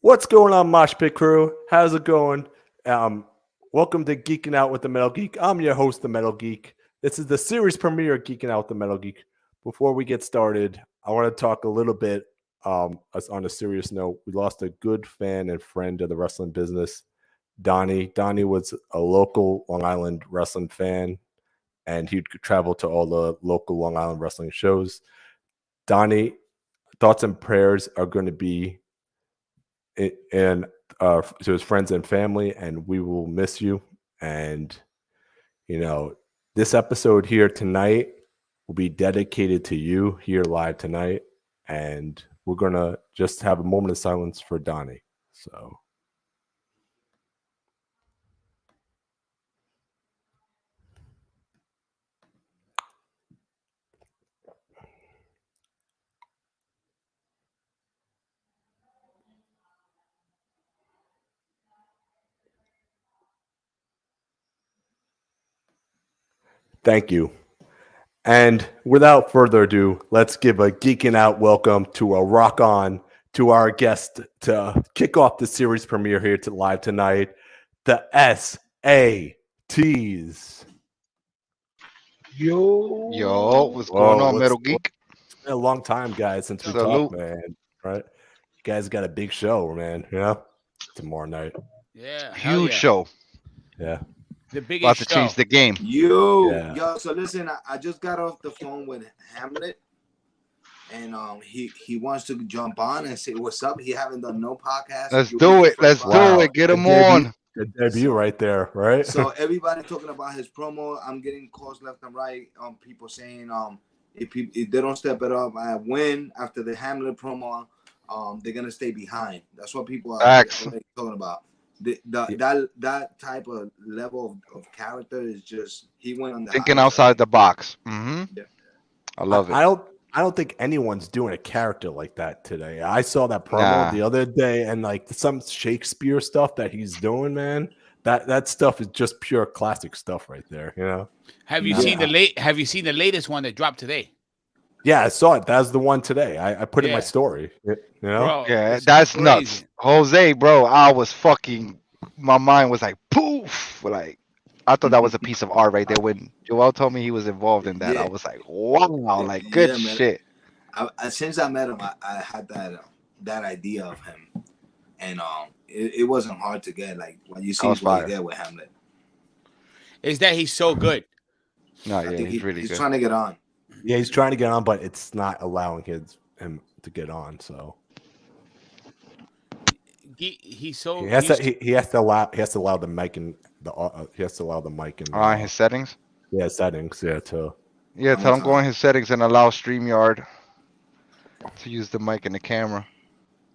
What's going on, Mosh Pit Crew? How's it going? Um, Welcome to Geeking Out with the Metal Geek. I'm your host, the Metal Geek. This is the series premiere of Geeking Out with the Metal Geek. Before we get started, I want to talk a little bit on a serious note. We lost a good fan and friend of the wrestling business, Donnie. Donnie was a local Long Island wrestling fan, and he'd travel to all the local Long Island wrestling shows. Donnie, thoughts and prayers are going to be and to his friends and family, and we will miss you. And you know, this episode here tonight will be dedicated to you here live tonight, and we're gonna just have a moment of silence for Donnie. So. Thank you. And without further ado, let's give a geeking out welcome to a rock on to our guest to kick off the series premiere here to live tonight, the SATs. Yo, what's going on, Metal Geek? It's been a long time, guys, since we Salute. talked, man. Right? You guys got a big show, man. You know, tomorrow night. Yeah, hell Huge yeah. show. Yeah. The About biggest to show. change the game. Yeah. So listen, I just got off the phone with Hamlet, and he wants to jump on and say what's up. He haven't done no podcast. Let's You'll do be the it. Let's first do one. it. Get Good him debut. on. Good debut right there, right? So everybody talking about his promo. I'm getting calls left and right. People saying if they don't step it up, I win after the Hamlet promo. They're gonna stay behind. That's what people are Facts. talking about. That type of level of character is just he went on the Thinking high outside side. the box. I love I it. don't think anyone's doing a character like that today. I saw that promo Nah. the other day, and like some Shakespeare stuff that he's doing, man. That stuff is just pure classic stuff right there. You know? Have you Yeah. seen Have you seen the latest one that dropped today? Yeah, I saw it. That's the one today. I put in my Yeah. story. You know? Bro, Yeah, it's that's crazy. nuts. Jose, bro, I was fucking, my mind was like, poof. Like, I thought that was a piece of art right there. When Joel told me he was involved in that, Yeah. I was like, wow, like, good Yeah, man. shit. Since I met him, I had that idea of him, and it wasn't hard to get. Like when you see was what fire. he did with Hamlet, Is that he's so good? No, I yeah, think he's really he's good. trying to get on. Yeah, he's trying to get on, but it's not allowing him to get on. So He's so he has he's- to he has to allow the mic and he has to allow the mic and On his settings? settings to. Yeah, tell him go in his settings and allow StreamYard to use the mic and the camera.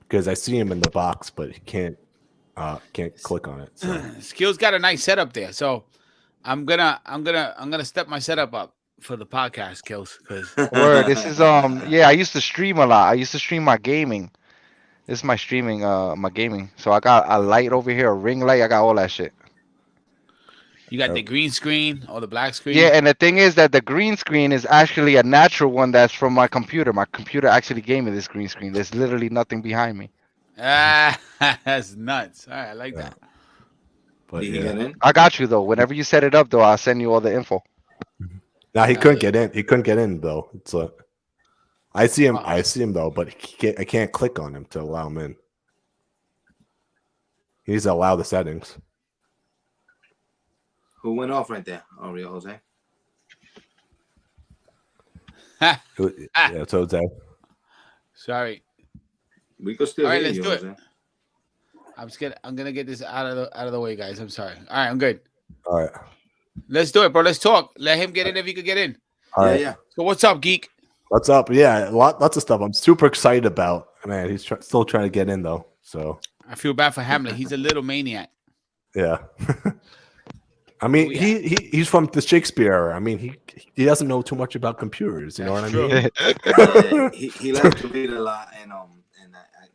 Because I see him in the box, but he can't click on it. So. Skills got a nice setup there. So I'm gonna step my setup up for the podcast, Skills, because Word, this is yeah, I used to stream a lot. I used to stream my gaming. This is my streaming my gaming. So I got a light over here, a ring light, I got all that shit. you got the green screen or the black screen. Yeah, and the thing is that the green screen is actually a natural one that's from my computer. My computer actually gave me this green screen. There's literally nothing behind me. Ah, that's nuts. All right, I like that. But Did he yeah. get in? I got you though. Whenever you set it up though, I'll send you all the info. Now he couldn't get in. He couldn't get in though. It's I see him. I see him though, but I can't click on him to allow him in. He needs to allow the settings. Who went off right there? Oh, Real Jose. Yeah, so that. Sorry, We could still All right, hear let's you, do it. Jose. I'm gonna get this out of the way, guys. I'm sorry. All right, I'm good. All right. Let's do it, bro. Let's talk. Let him get in if he could get in. All right. Yeah. So what's up, geek? What's up? Yeah, lots of stuff. I'm super excited about. Man, he's still trying to get in though. So I feel bad for Hamlet. He's a little maniac. yeah. I mean, Oh, yeah. he's from the Shakespeare era. I mean, he doesn't know too much about computers. You know what That's I mean? Yeah, he likes to read a lot and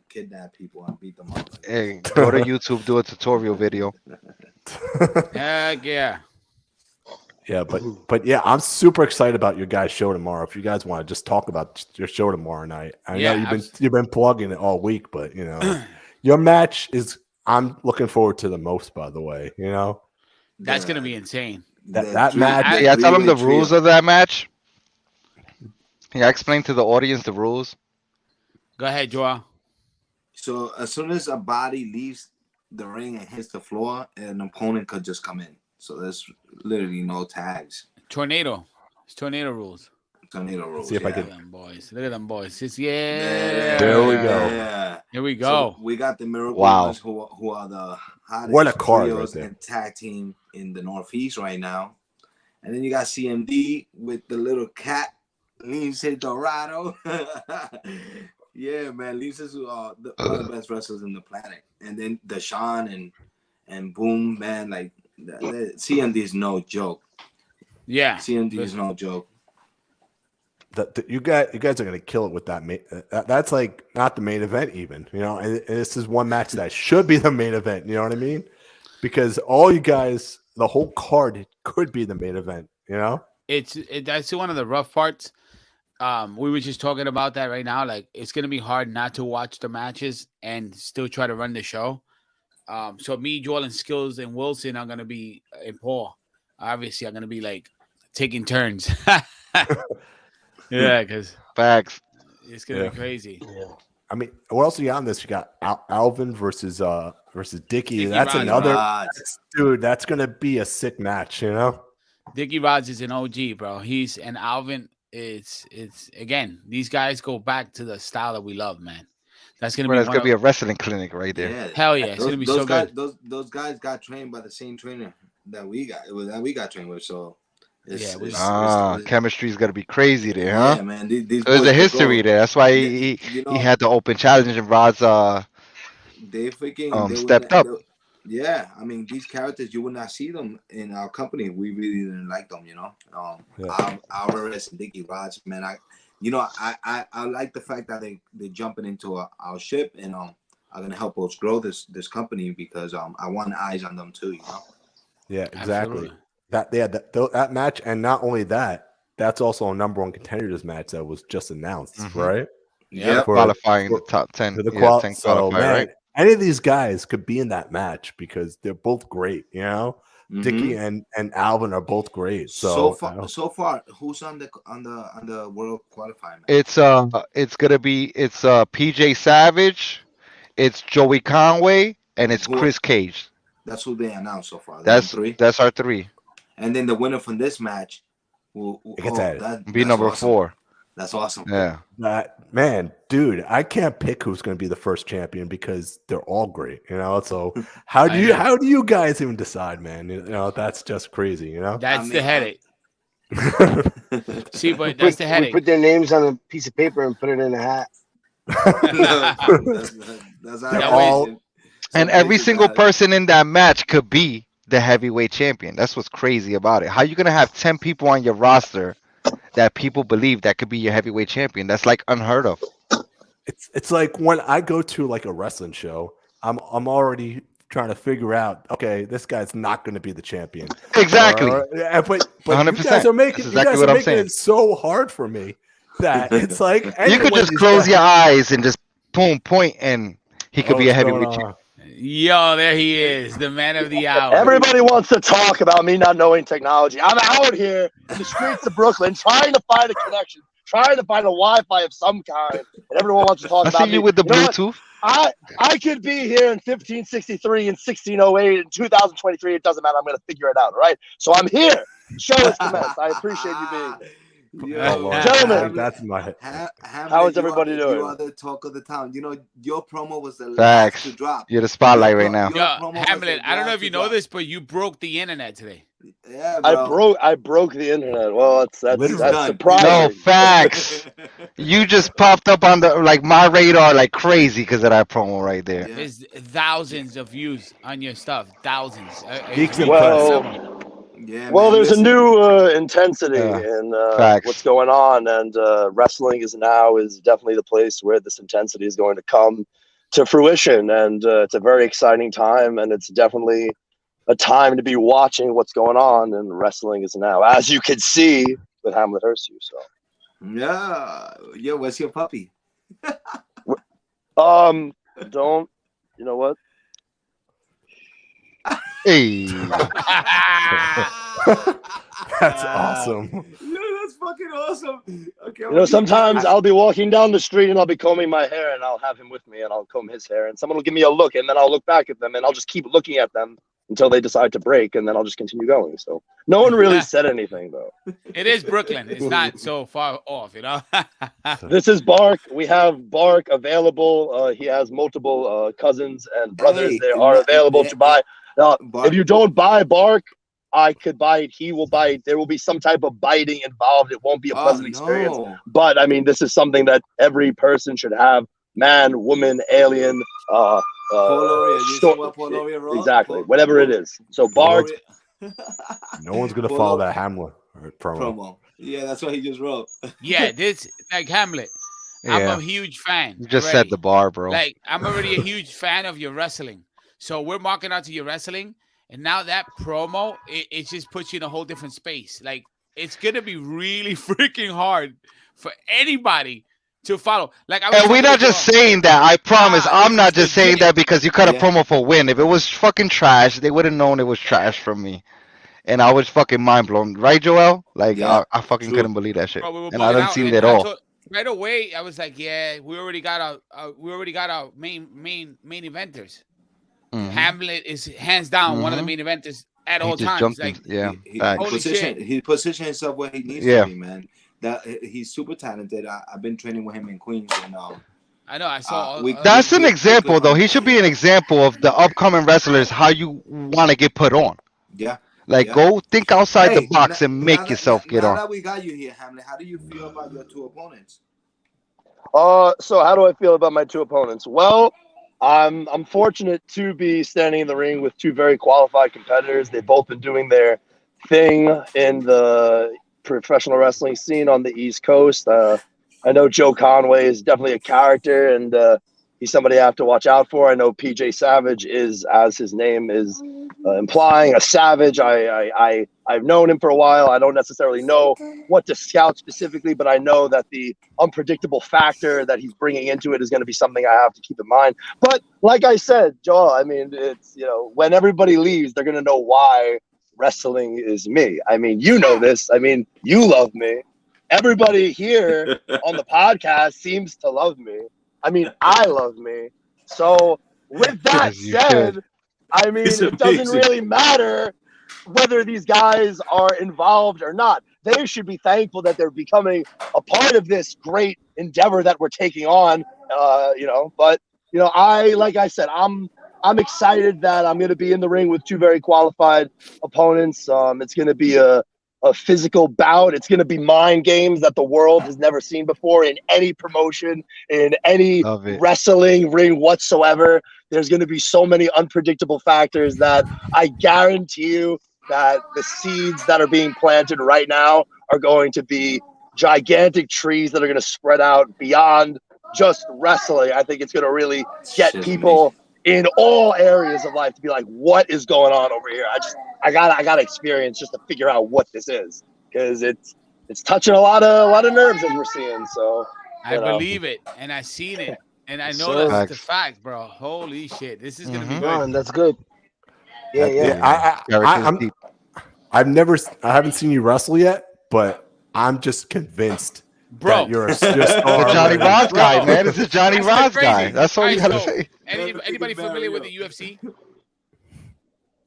kidnap people and beat them up. Hey, go to YouTube, do a tutorial video. Heck yeah. Yeah, but yeah, I'm super excited about your guys' show tomorrow. If you guys want to just talk about your show tomorrow night, I Yeah, know you've been plugging it all week, but you know, Your match is. I'm looking forward to the most. By the way, you know That's gonna be insane. that match- Yeah, tell them the three-way rules trio. of that match. Can you explain to the audience the rules? Go ahead, Joel. So as soon as a body leaves the ring and hits the floor, an opponent could just come in. So there's literally no tags. Tornado. It's tornado rules. Tornado rules. See if I Look can- at them boys. Look at them boys. It's, yeah. There we go. Yeah. Here we So go. we got the Miracle Wow. Ones who are the hottest What a card trios right there. and tag team in the Northeast right now. And then you got CMD with the little cat, Lince Dorado. Yeah, man, Lince's one of the best wrestlers in the planet. And then Deshaun and Boom, man, like the CMD is no joke. Yeah. CMD is no joke. You guys are gonna kill it with that. That's like not the main event even. You know, and this is one match that should be the main event. You know what I mean? Because all you guys, the whole card could be the main event. You know? That's one of the rough parts. We were just talking about that right now. Like, it's gonna be hard not to watch the matches and still try to run the show. So me, Joel, and Skills and Wilson are gonna be, and Paul, obviously, are gonna be like taking turns. Yeah, because Facts. it's gonna Yeah. be crazy. I mean, what else you got on this? You got Alvin versus Dickie. Dickie That's Rods. another Rods. dude. That's gonna be a sick match. You know? Dickie Rods is an OG, bro. And Alvin. It's again. These guys go back to the style that we love, man. That's gonna Bro, be that's one gonna of, be a wrestling clinic right there. Yeah. hell yeah. It's gonna be so guys, good. Those guys got trained by the same trainer that we got trained with. So Chemistry's gonna be crazy there, huh? Yeah, man. These There's boys a could history go. there. That's why You he know, had the open challenge and Rod's they freaking they stepped up. Yeah, I mean these characters you would not see them in our company. We really didn't like them, you know. Alvarez and Dickie Rods, man. I like the fact that they're jumping into our ship and are gonna help us grow this company because I want eyes on them too, you know. Yeah, exactly. Absolutely. That match, and not only that, that's also a number one contenders match that was just announced, Mhm. right? Yeah, Qualifying the top 10. For the 10 so qualifier, man, right? any of these guys could be in that match because they're both great. You know, Mhm. Dickie and Alvin are both great. So So far, who's on the world qualifying? It's PJ Savage, it's Joey Conway, and it's Who- Chris Cage. That's who they announced so far. That's three. that's our three. And then the winner from this match will It gets added. Be that's number awesome. 4. That's awesome. Yeah. man, dude, I can't pick who's going to be the first champion because they're all great. You know, so how do you guys even decide, man? You know, that's just crazy. You know, That's I the mean, headache. See, but that's the We headache. put their names on a piece of paper and put it in a hat. that's how They're it all- is. And Some every places single got it. person in that match could be the heavyweight champion. That's what's crazy about it. How you gonna have 10 people on your roster that people believe that could be your heavyweight champion? That's like unheard of. it's like when I go to like a wrestling show, I'm already trying to figure out, okay, this guy's not going to be the champion. Exactly. Yeah, but you 100%. guys are making, That's you exactly guys what are I'm making saying. it so hard for me that it's like You any could one of just these close guys- your eyes and just boom, point, and he could Oh, be a what's going heavyweight on? champion. Yo, there he is, the man of the hour. Everybody wants to talk about me not knowing technology. I'm out here in the streets of Brooklyn trying to find a connection, trying to find a Wi-Fi of some kind, and everyone wants to talk I about see me. you with the know what? Bluetooth. I could be here in 1563 and 1608 and 2023. It doesn't matter. I'm going to figure it out. All right. So I'm here. Show is commenced. I appreciate you being here. Oh, Lord. Gentlemen. That's my How is everybody doing? You are the talk of the town. You know, your promo was the Facts. last to drop. You're the spotlight right now. Your Yo, promo was Hamlet, the I don't know last if you to know drop. this, but you broke the internet today. Yeah, bro. I broke the internet. Well, that's Literally. that's Done. surprising. No, facts. You just popped up on the my radar like crazy because of that promo right there. Yeah. There's thousands of views on your stuff. Thousands. Geeks It's Well, incredible. Yeah, Well, man, there's listen. a new intensity Yeah, in facts. what's going on, and wrestling is definitely the place where this intensity is going to come to fruition, and it's a very exciting time, and it's definitely a time to be watching what's going on, and wrestling is now, as you can see with Hamlet Hersey. So, Yeah. Yo, where's your puppy? don't You know what? Hey, That's awesome. Yeah, that's fucking awesome. Okay, You know, sometimes I'll be walking down the street and I'll be combing my hair and I'll have him with me and I'll comb his hair and someone will give me a look and then I'll look back at them and I'll just keep looking at them until they decide to break and then I'll just continue going. So no one really said anything though. It is Brooklyn. It's not so far off, you know. This is Bark. We have Bark available. He has multiple cousins and brothers. Hey, They are available to buy. Bark. If you don't buy Bark, I could bite. He will bite. There will be some type of biting involved. It won't be a pleasant experience. No. But I mean, this is something that every person should have. Man, woman, alien, Polaria, you sto- see what Polaria wrote? exactly, whatever it is. So Bark, No one's gonna Pull follow up. that Hamlet promo. promo. Yeah, that's what he just wrote. Yeah, this like Hamlet. yeah. I'm a huge fan. You just already. set the bar, bro. Like I'm already a huge fan of your wrestling. So we're marking out to your wrestling, and now that promo, it just puts you in a whole different space. Like it's gonna be really freaking hard for anybody to follow. Like I was And we're talking not to just Joel. saying that. I promise. Nah, I'm not it's just saying legit. that because you cut a Yeah. promo for win. If it was fucking trash, they would have known it was trash from me. And I was fucking mind blown. Right, Joel? Like, Yeah, I fucking true. couldn't believe that shit. Bro, we were And I bugging didn't out, see it and at I all. told- right away, I was like, yeah, we already got our main eventers. Mhm. Hamlet is hands down one of the main eventers at He all just times. jumped Like, in. Yeah. He facts. Holy shit. he positioned himself where he needs Yeah. to be, man. That he's super talented. I've been training with him in Queens, and I know I saw. That's an we- example, though. He should be an example of the upcoming wrestlers, how you want to get put on. yeah. Like, Yeah. go think outside the Hey, box and make now that- yourself get now on. that we got you here, Hamlet, how do you feel about your two opponents? So how do I feel about my two opponents? Well, I'm fortunate to be standing in the ring with two very qualified competitors. They've both been doing their thing in the professional wrestling scene on the East Coast. I know Joe Conway is definitely a character, and he's somebody I have to watch out for. I know PJ Savage is, as his name is implying, a savage. I've known him for a while. I don't necessarily know what to scout specifically, but I know that the unpredictable factor that he's bringing into it is going to be something I have to keep in mind. But like I said, Joel, I mean, it's, you know, when everybody leaves, they're going to know why wrestling is me. I mean, you know this. I mean, you love me. Everybody here on the podcast seems to love me. I mean, I love me. So with that As you said, should. I mean, It's it doesn't amazing. really matter whether these guys are involved or not. They should be thankful that they're becoming a part of this great endeavor that we're taking on. You know, but you know, like I said, I'm excited that I'm going to be in the ring with two very qualified opponents. It's going to be a physical bout. It's going to be mind games that the world has never seen before in any promotion, in any Love it. wrestling ring whatsoever. There's going to be so many unpredictable factors that I guarantee you that the seeds that are being planted right now are going to be gigantic trees that are going to spread out beyond just wrestling. I think it's going to really get Shit, people in all areas of life to be like, what is going on over here? I got experience just to figure out what this is, because it's touching a lot of nerves as we're seeing. So I you know. believe it, and I seen it, and I Yes, know sir. that's the fact, bro. Holy shit, this is gonna be Mhm. good. Man, that's good. Yeah. Characters deep. I haven't seen you wrestle yet, but I'm just convinced Bro. that you're a star. It's a Johnny already. Ross guy, Bro. man. It's a Johnny That's Ross crazy. guy. That's all you Alright, gotta so, say. Anybody Very familiar with the real. UFC?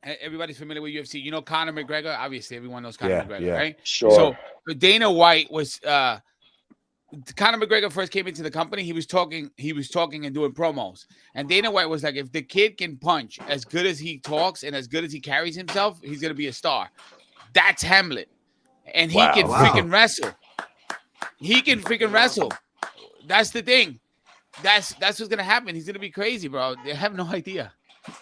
Everybody's familiar with UFC. You know Conor McGregor. Obviously, everyone knows Conor Yeah, McGregor, yeah. right? Sure. So Dana White was Conor McGregor first came into the company. He was talking and doing promos. And Dana White was like, if the kid can punch as good as he talks and as good as he carries himself, he's gonna be a star. That's Hamlet, and he Wow. can Wow. freaking wrestle. He can freaking wrestle. That's the thing. That's what's gonna happen. He's gonna be crazy, bro. They have no idea.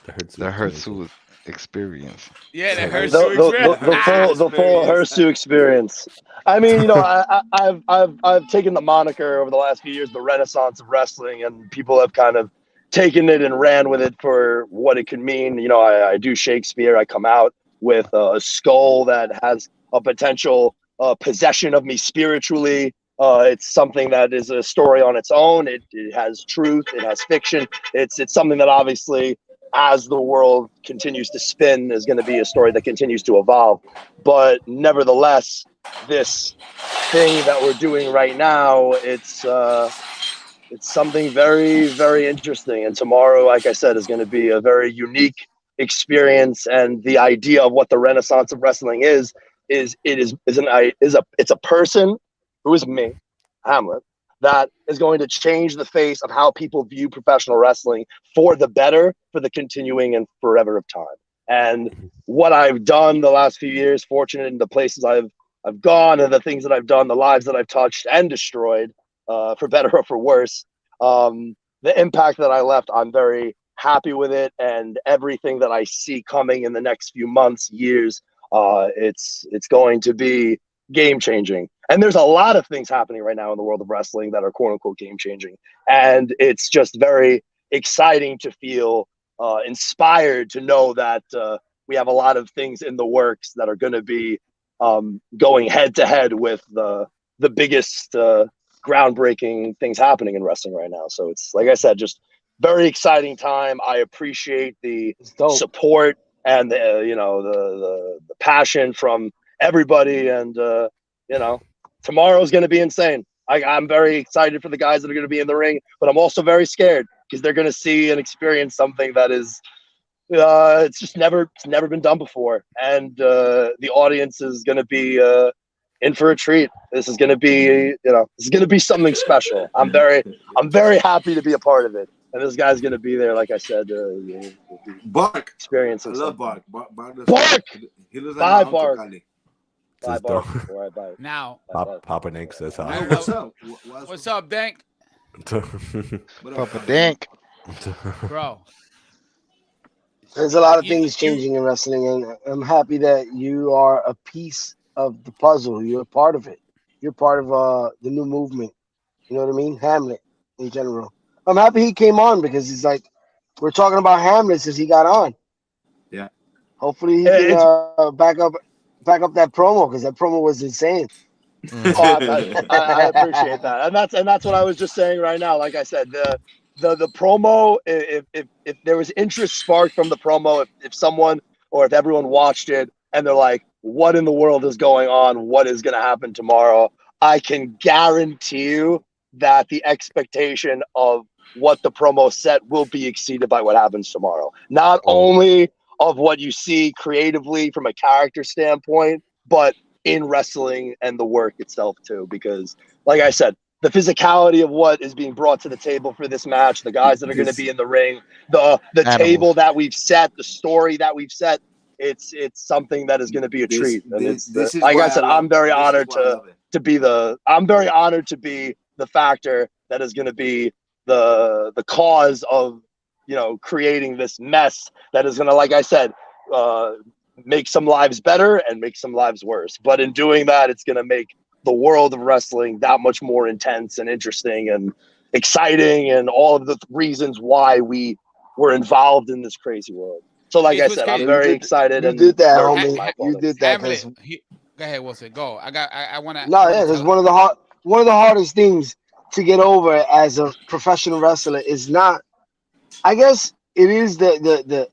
The Hertzu experience. Yeah, that The- hurts. the full Hersu experience. I mean, you know, I've taken the moniker over the last few years, the Renaissance of wrestling, and people have kind of taken it and ran with it for what it could mean. You know, I do Shakespeare. I come out with a skull that has a potential possession of me spiritually. It's something that is a story on its own. It has truth. It has fiction. It's something that obviously, as the world continues to spin, is going to be a story that continues to evolve. But nevertheless, this thing that we're doing right now, it's something very, very interesting. And tomorrow, like I said, is going to be a very unique experience. And the idea of what the Renaissance of wrestling is a person who is me, Hamlet, that is going to change the face of how people view professional wrestling for the better, for the continuing and forever of time. And what I've done the last few years, fortunate in the places I've gone and the things that I've done, the lives that I've touched and destroyed, for better or for worse, the impact that I left, I'm very happy with it. And everything that I see coming in the next few months, years, it's going to be game changing. And there's a lot of things happening right now in the world of wrestling that are quote unquote game changing. And it's just very exciting to feel inspired to know that we have a lot of things in the works that are going to be going head to head with the biggest groundbreaking things happening in wrestling right now. So it's, like I said, just very exciting time. I appreciate the support and the passion from everybody. And tomorrow's going to be insane. I'm very excited for the guys that are going to be in the ring, but I'm also very scared because they're going to see and experience something that is it's never been done before. And the audience is going to be in for a treat. This is going to be, something special. I'm very happy to be a part of it. And this guy's going to be there, like I said. Bark. Experiencing I love something. Bark. He looks like my Uncle Bark. Cali. Bye, Just Bark. don't- All right, bye. Now, Papa Nink says Hey, hi. what's up? what's up, Dank? What up, Papa Dink. Bro. There's a lot of You- things you- changing in wrestling, and I'm happy that you are a piece of the puzzle. You're a part of it. You're part of the new movement. You know what I mean? Hamlet in general. I'm happy he came on because he's like, we're talking about Hamlet since he got on. Yeah. Hopefully he It's- can back up that promo because that promo was insane. Mhm. I appreciate that, and that's what I was just saying right now. Like I said, the promo. If there was interest sparked from the promo, if someone or if everyone watched it and they're like, "What in the world is going on? What is going to happen tomorrow?" I can guarantee you that the expectation of what the promo set will be exceeded by what happens tomorrow. Not only of what you see creatively from a character standpoint, but in wrestling and the work itself too. Because, like I said, the physicality of what is being brought to the table for this match, the guys that are going to be in the ring, the Animals. table that we've set, the story that we've set, it's something that is going to be a treat. And this is like why I said, love- I'm very this is honored why I love it. I'm very honored to be the factor that is going to be the cause of, creating this mess that is going to, like I said, make some lives better and make some lives worse. But in doing that, it's going to make the world of wrestling that much more intense and interesting and exciting, and all of the reasons why we were involved in this crazy world. So, like I Here's what's said, I'm crazy. very excited. You and did that, very homie. my You opponents. did that because Hamlet. Go ahead, Wilson. Go. I want to. no, yeah, because one of the hardest things to get over as a professional wrestler is not. I guess it is the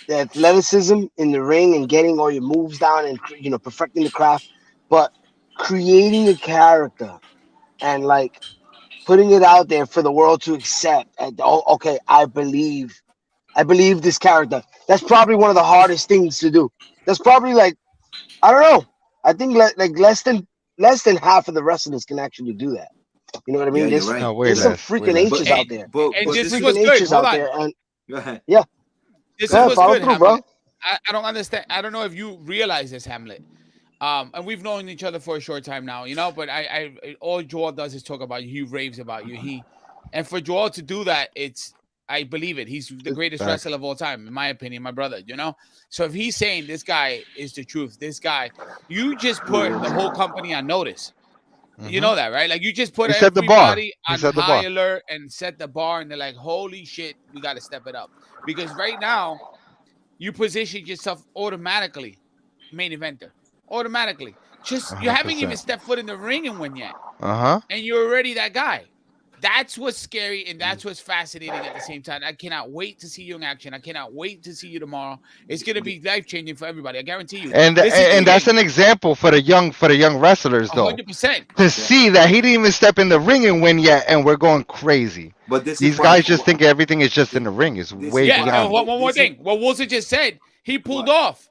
athleticism in the ring and getting all your moves down and perfecting the craft, but creating a character and like putting it out there for the world to accept. And okay, I believe this character. That's probably one of the hardest things to do. That's probably like, I don't know. I think like less than half of the wrestlers can actually do that. You know what I mean? Yeah, there's you're right. No, way there's some less. freaking Way less. H's But- out there. But And but this this is is what's Freaking good. H's Hold out on. there, and go ahead. This yeah, is what's follow good, through, Hamlet. bro. I don't understand. I don't know if you realize this, Hamlet. And we've known each other for a short time now, but I all Joel does is talk about you. He raves about you. And for Joel to do that, I believe it. He's the greatest Facts. wrestler of all time, in my opinion, my brother, So if he's saying this guy is the truth, this guy, you just put the whole company on notice. You know that, right? Like you just put He set the bar. everybody He on set the high bar. alert and set the bar, and they're like, holy shit, we got to step it up. Because right now, you position yourself automatically main eventer. Automatically. Just you haven't even 100%. stepped foot in the ring and win yet, Uh-huh. and you're already that guy. That's what's scary and that's what's fascinating at the same time. I cannot wait to see you in action. I cannot wait to see you tomorrow. It's gonna be life changing for everybody. I guarantee you. And This is the that's thing. an example for the young wrestlers though. 100%. To see that he didn't even step in the ring and win yet, and we're going crazy. But this These is guys just think everything is just in the ring. It's this way is Yeah. why- And beyond. one more This is- thing. What Wilson just said, he pulled What? off.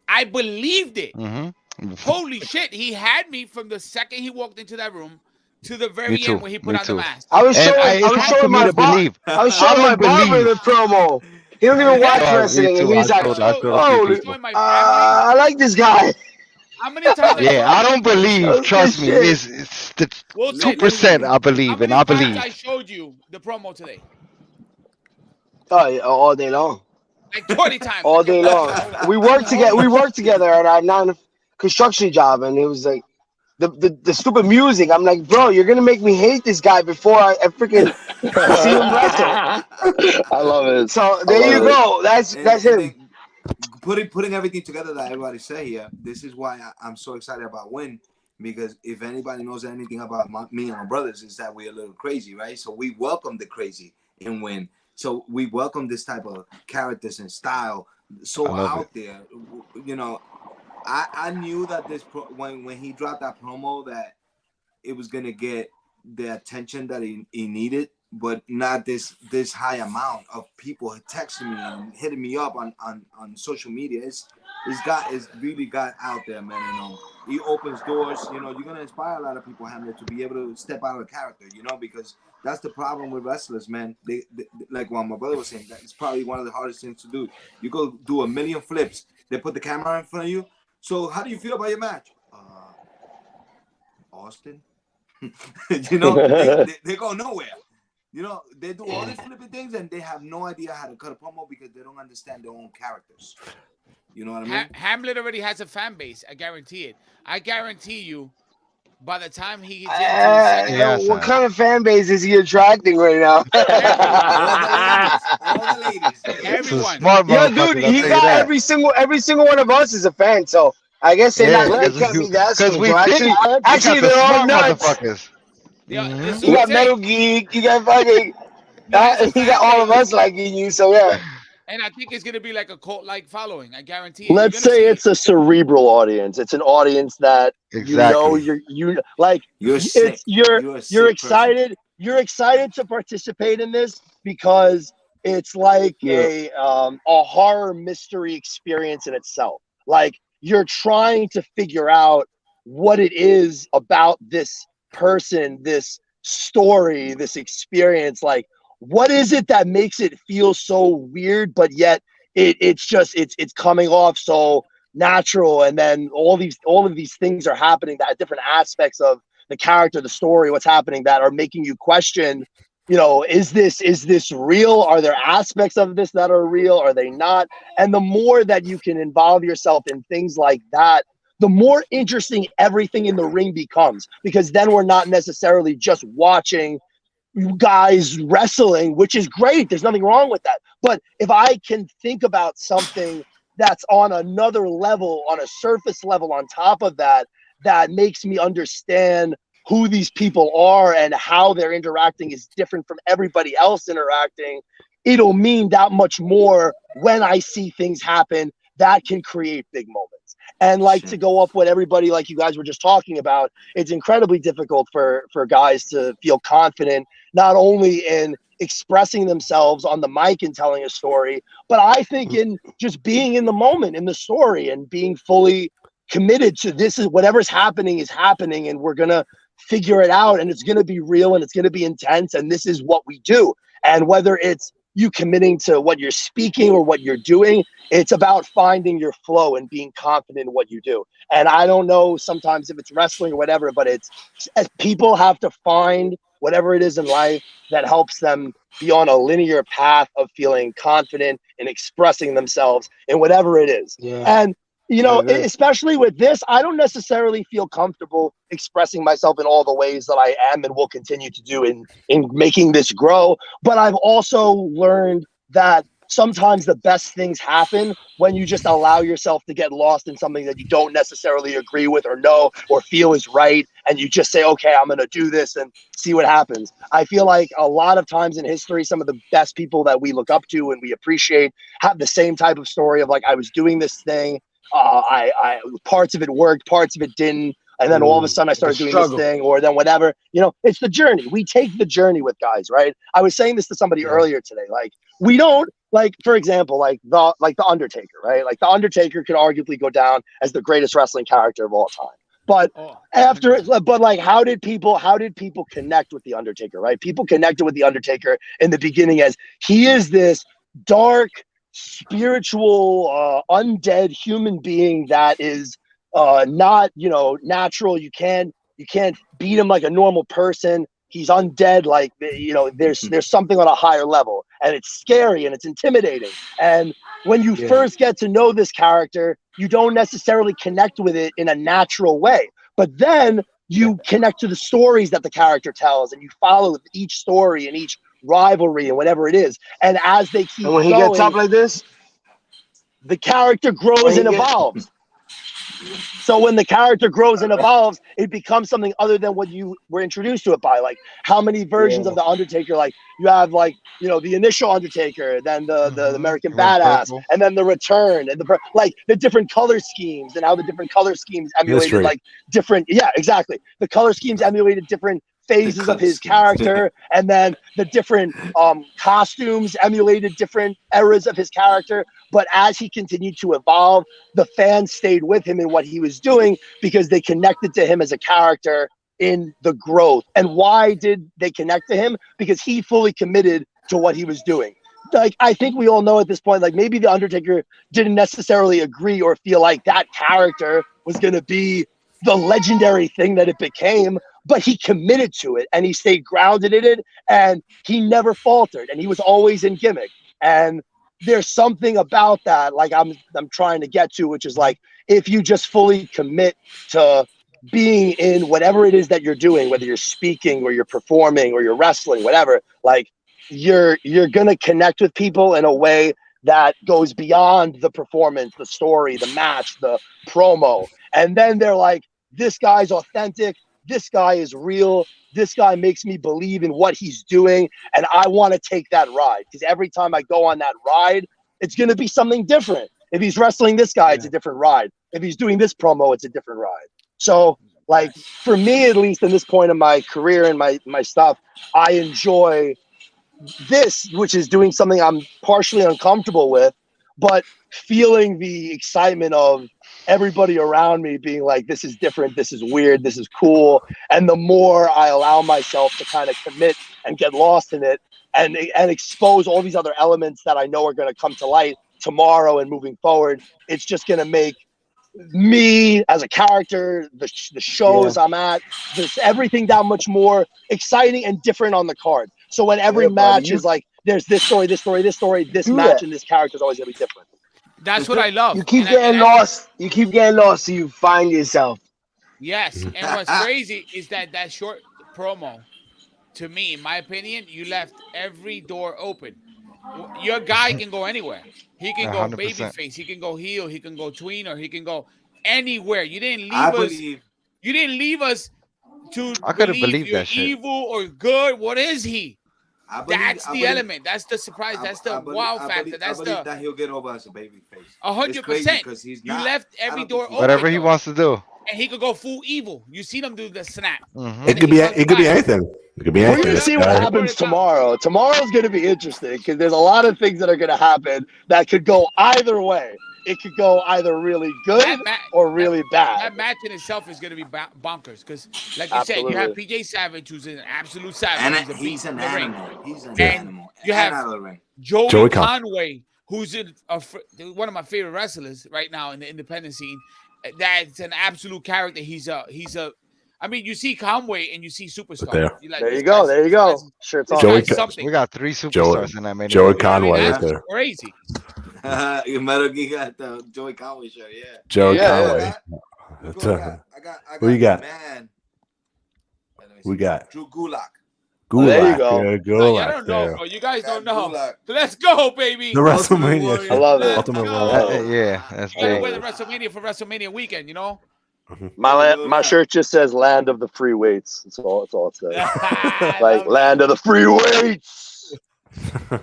I believed it. Mm-hmm. Holy shit! He had me from the second he walked into that room to the very too. end when he put Me on too. the mask. I was And showing, I it's was hard for showing me my to bar, believe. I was I showing my don't barber believe. the promo. He don't even watch Oh, me wrestling, and too. he's I like, told a few "Holy, people. My I like this guy." How many times? Yeah, I don't believe. That's Trust good me, shit. it's the Wilson, 2%. I how believe, many and I times believe. I showed you the promo today? Oh, yeah, all day long, Like 20 times. all day long. We worked together. We worked together at our non-construction job, and it was like the stupid music. I'm like, bro, you're gonna make me hate this guy before I freaking see him wrestle. I love it. So there you love it. go. That's And him. then putting everything together that everybody say here. This is why I'm so excited about Win, because if anybody knows anything about me and my brothers, is that we're a little crazy, right? So we welcome the crazy in Win. So we welcome this type of characters and style so I love out there. You know, I knew that when he dropped that promo that it was gonna get the attention that he needed, but not this high amount of people texting me and hitting me up on social media. It's really got out there, man. You know, he opens doors. You know, you're gonna inspire a lot of people, Hamlet, to be able to step out of character. You know, because that's the problem with wrestlers, man. They like what my brother was saying. That it's probably one of the hardest things to do. You go do a million flips. They put the camera in front of you. So how do you feel about your match? Austin. You know, they go nowhere. You know, they do all these flipping things and they have no idea how to cut a promo because they don't understand their own characters. You know what I mean? Hamlet already has a fan base. I guarantee it. I guarantee you, by the time he gets into Yeah, What son. kind of fan base is he attracting right now? all the ladies. It's a everyone. smart Yo, motherfucker. dude, I'll he tell you got that. every single one of us is a fan. So I guess they're Yeah, not. They can't be that because we skinny. think So actually, we got the they're all smart nuts. motherfuckers. Yeah, Mhm. this is You what got I'm saying. Metal Geek. You got fucking. He has a You got fan all of base, us liking you. So yeah. and I think it's gonna be like a cult-like following. I guarantee it. Let's say it's a cerebral audience. It's an audience that Exactly. you like. You're It's sick. you're You're a sick excited. You're excited to participate in this because it's like Yeah. a horror mystery experience in itself. Like you're trying to figure out what it is about this person, this story, this experience. Like what is it that makes it feel so weird, but yet it's coming off so natural, and then all of these things are happening, that different aspects of the character, the story, what's happening, that are making you question, you know, is this real? Are there aspects of this that are real? Are they not? And the more that you can involve yourself in things like that, the more interesting everything in the ring becomes, because then we're not necessarily just watching guys wrestling, which is great. There's nothing wrong with that. But if I can think about something that's on another level, on a surface level on top of that, that makes me understand who these people are and how they're interacting is different from everybody else interacting, it'll mean that much more when I see things happen that can create big moments. And like to go up with everybody, like you guys were just talking about, it's incredibly difficult for guys to feel confident, not only in expressing themselves on the mic and telling a story, but I think in just being in the moment, in the story, and being fully committed to this is whatever's happening is happening, and we're gonna figure it out, and it's gonna be real, and it's gonna be intense, and this is what we do. And whether it's you committing to what you're speaking or what you're doing, it's about finding your flow and being confident in what you do. And I don't know sometimes if it's wrestling or whatever, but it's as people have to find whatever it is in life that helps them be on a linear path of feeling confident in expressing themselves in whatever it is. Yeah. And you know, I agree. especially with this, I don't necessarily feel comfortable expressing myself in all the ways that I am and will continue to do in making this grow. But I've also learned that sometimes the best things happen when you just allow yourself to get lost in something that you don't necessarily agree with or know or feel is right. And you just say, okay, I'm going to do this and see what happens. I feel like a lot of times in history, some of the best people that we look up to and we appreciate have the same type of story of like, I was doing this thing. I parts of it worked, parts of it didn't. And then all of a sudden I started doing this thing, or then whatever, it's the journey. We take the journey with guys, right? I was saying this to somebody earlier today. Like, we don't, like, for example, like the Undertaker, right? Like the Undertaker could arguably go down as the greatest wrestling character of all time. But how did people connect with the Undertaker, right? People connected with the Undertaker in the beginning as he is this dark, spiritual, undead human being that is not natural. You can't beat him like a normal person. He's undead. Like, there's something on a higher level, and it's scary and it's intimidating. And when you first get to know this character, you don't necessarily connect with it in a natural way, but then you connect to the stories that the character tells, and you follow each story and each rivalry and whatever it is. And as they keep And when he going, gets up like this, the character grows and evolves. So when the character grows and evolves, it becomes something other than what you were introduced to it by. Like, how many versions of the Undertaker? Like, you have the initial Undertaker, then the American Badass, and then the Return, and the different color schemes, and how the different color schemes emulated the color schemes emulated different phases of his character, and then the different costumes emulated different eras of his character. But as he continued to evolve, the fans stayed with him in what he was doing because they connected to him as a character in the growth. And why did they connect to him? Because he fully committed to what he was doing. Like, I think we all know at this point, like, maybe the Undertaker didn't necessarily agree or feel like that character was going to be the legendary thing that it became, but he committed to it and he stayed grounded in it, and he never faltered, and he was always in gimmick. And there's something about that, like I'm trying to get to, which is like, if you just fully commit to being in whatever it is that you're doing, whether you're speaking or you're performing or you're wrestling, whatever, like you're gonna connect with people in a way that goes beyond the performance, the story, the match, the promo. And then they're like, this guy's authentic, this guy is real, this guy makes me believe in what he's doing, and I want to take that ride. Because every time I go on that ride, it's going to be something different. If he's wrestling this guy, it's a different ride. If he's doing this promo, it's a different ride. So, like, for me, at least in this point of my career and my stuff, I enjoy this, which is doing something I'm partially uncomfortable with, but feeling the excitement of everybody around me being like, this is different, this is weird, this is cool. And the more I allow myself to kind of commit and get lost in it and expose all these other elements that I know are going to come to light tomorrow and moving forward, it's just going to make me as a character, the shows I'm at, there's everything that much more exciting and different on the card. So when every match is like, there's this story, this match, and this character is always going to be different. That's what I love. You keep getting lost. You keep getting lost, so you find yourself. Yes, and what's crazy is that short promo, to me, in my opinion, you left every door open. Your guy can go anywhere. He can go 100%. babyface. He can go heel. He can go tween, or he can go anywhere. You didn't leave us. You didn't leave us to I couldn't believe you're that shit. evil or good. What is he? That's the element. That's the surprise. That's the wow factor. That's that he'll get over as a baby face. 100%. Because he's You not. left every door open. Whatever he wants to do. And he could go full evil. You see them do the snap. Mhm. It could be anything. It could be We're anything. going to see what happens tomorrow. Tomorrow's going to be interesting because there's a lot of things that are going to happen that could go either way. It could go either really good or really bad. That match in itself is going to be bonkers because, like you said, you have PJ Savage, who's an absolute savage. And he's a beast he's in an the ring. animal. He's an And animal. you have out of the ring. Joey Conway, who's one of my favorite wrestlers right now in the independent scene. That's an absolute character. He's a. I mean, you see Conway and you see superstar. There you go. Sure, it's something. We got 3 superstars in that main Joey event. Conway That's right there. crazy. Metal Geek got the Joey Conway show. Yeah. Joey Conway. I got Who you got? Man. We got Drew Gulak. Gulak. There you go. Yeah, No, Gulak I don't know, there. bro. You guys don't Got know. Gulak. Let's go, baby. The WrestleMania. Warrior. I love it. Ultimate Let's Warrior. go. Yeah, that's You gotta big. wear the WrestleMania for WrestleMania weekend, you know? My shirt just says "Land of the Free Weights." That's all it says. I Like love "Land of the Free Weights."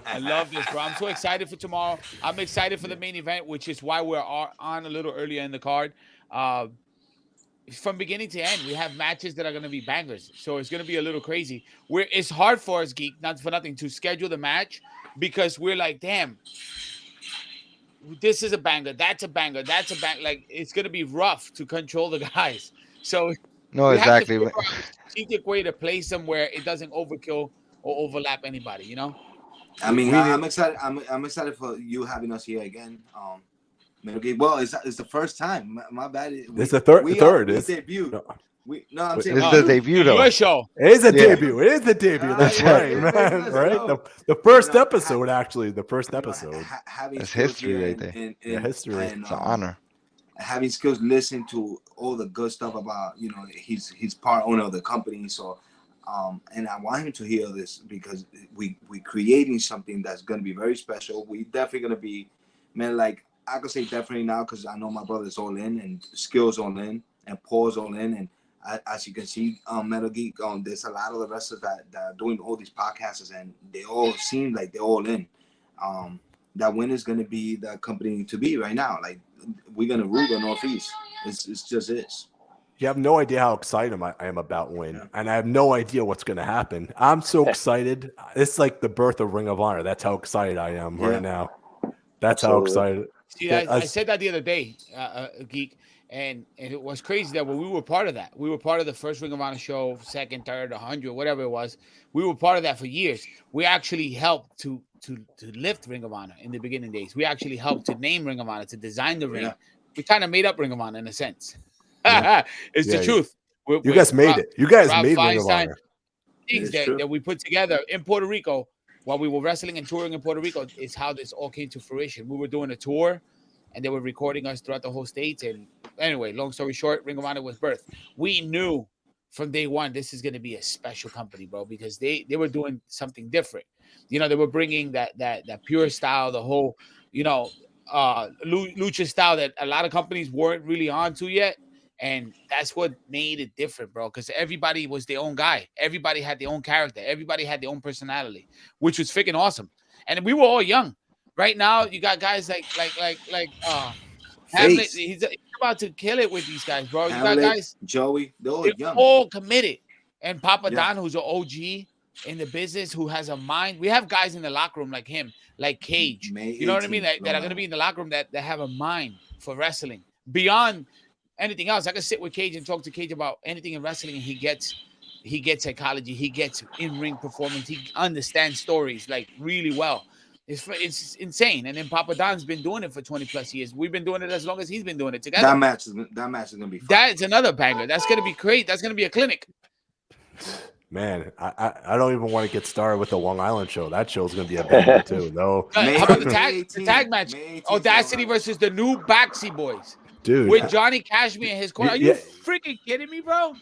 I love this, bro. I'm so excited for tomorrow. I'm excited for the main event, which is why we're on a little earlier in the card. From beginning to end, we have matches that are going to be bangers. So it's going to be a little crazy. It's hard for us, Geek, not for nothing, to schedule the match because we're like, damn, this is a banger. That's a banger. That's a bang. Like, it's going to be rough to control the guys. So No, we have to exactly. figure out a strategic way to place them where it doesn't overkill or overlap anybody, you know? I mean, We I'm excited. I'm excited for you having us here again. Well, it's the first time. My bad. It's the third. We It's debuted. no. I'm It's saying It's Oh, the debut, though. Your show. It is a Yeah. debut. It is the debut. Ah, That's yeah, right, yeah, man. let's Right. go. The first You know, episode, actually, the first episode. having That's skills history here right there. Yeah, history. and, It's an honor. having skills listen to all the good stuff about he's part owner of the company, so and I want him to hear this because we creating something that's going to be very special. We definitely going to be, man, like I could say definitely now because I know my brother's all in and Skills all in and Paul's all in, and as you can see, Metal Geek, there's a lot of the wrestlers that are doing all these podcasts and they all seem like they're all in. That win is going to be the company to be right now. Like we're going to rule the Northeast. It's just is. You have no idea how excited I am about Win, and I have no idea what's going to happen. I'm so excited. It's like the birth of Ring of Honor. That's how excited I am right now. That's how excited. See, I said that the other day, Geek, and it was crazy that when we were part of that. We were part of the first Ring of Honor show, second, third, 100, whatever it was. We were part of that for years. We actually helped to lift Ring of Honor in the beginning days. We actually helped to name Ring of Honor, to design the ring. Yeah. We kind of made up Ring of Honor in a sense. Yeah. It's Yeah, the truth. You guys made it. You guys Rob made Ring of Feinstein, Honor. things It's true. that we put together in Puerto Rico while we were wrestling and touring in Puerto Rico is how this all came to fruition. We were doing a tour and they were recording us throughout the whole state. And anyway, long story short, Ring of Honor was birthed. We knew from day one, this is going to be a special company, bro, because they were doing something different. You know, they were bringing that pure style, the whole, lucha style that a lot of companies weren't really onto yet. And that's what made it different, bro, because everybody was their own guy. Everybody had their own character. Everybody had their own personality, which was freaking awesome. And we were all young. Right now, you got guys like Hamlet. He's about to kill it with these guys, bro. You got guys, Joey, they're all they're young. all committed. And Papa Yeah. Don, who's an OG in the business, who has a mind. We have guys in the locker room like him, like Cage. May You know what I mean? 18th, That are going to be in the locker room that have a mind for wrestling beyond anything else. I can sit with Cage and talk to Cage about anything in wrestling, and he gets psychology, he gets in-ring performance, he understands stories like really well. It's insane. And then Papa Don's been doing it for 20 plus years. We've been doing it as long as he's been doing it together. That match is gonna be fun. That's another banger. That's gonna be great. That's gonna be a clinic. Man, I don't even want to get started with the Long Island show. That show's gonna be a banger too. No, May- How about the May tag 18th, match? May 18th, Audacity Long Island. versus the new Baxi Boys dude. with Johnny Cashmere in his corner. Are you Yeah. freaking kidding me, bro?